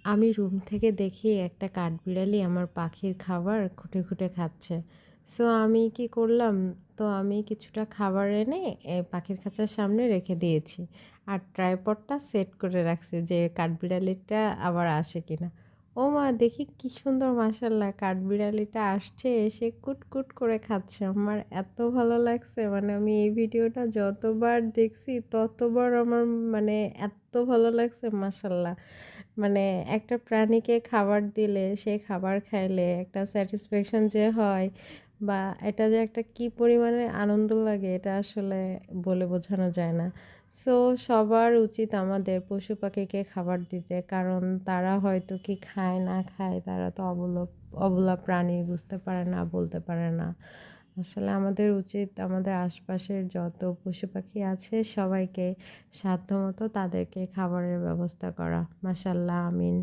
আমি রুম থেকে দেখি একটা কাঠবিড়ালি আমার পাখির খাবার খুঁটে খুঁটে খাচ্ছে। সো আমি কি করলাম, তো আমি কিছুটা খাবার এনে পাখির খাঁচার সামনে রেখে দিয়েছি। আর ট্রাইপডটা সেট করে রাখছি যে কাঠবিড়ালিটা আবার আসে কিনা। ও মা, দেখি কি সুন্দর, মাশাআল্লাহ কাঠবিড়ালিটা আসছে, এসে কুট কুট করে খাচ্ছে। আমার এত ভালো লাগছে, মানে আমি এই ভিডিওটা যতবার দেখছি ততবার আমার মানে এত ভালো লাগছে, মাশাআল্লাহ। মানে একটা প্রাণীকে খাবার দিলে, সে খাবার খাইলে একটা স্যাটিসফ্যাকশন যে হয়, বা এটা যে একটা কি পরিমাণে আনন্দ লাগে, এটা আসলে বলে বোঝানো যায় না। সো সবার উচিত আমাদের পশু পাখিকে খাবার দিতে, কারণ তারা হয়তো কি খায় না খায়, তারা তো অবলা প্রাণী, বুঝতে পারে না, বলতে পারে না। আসলে আমাদের উচিত আমাদের আশপাশের যত পশু পাখি আছে সবাইকে সাধ্যমতো তাদেরকে খাবারের ব্যবস্থা করা। মাশাআল্লাহ, আমিন।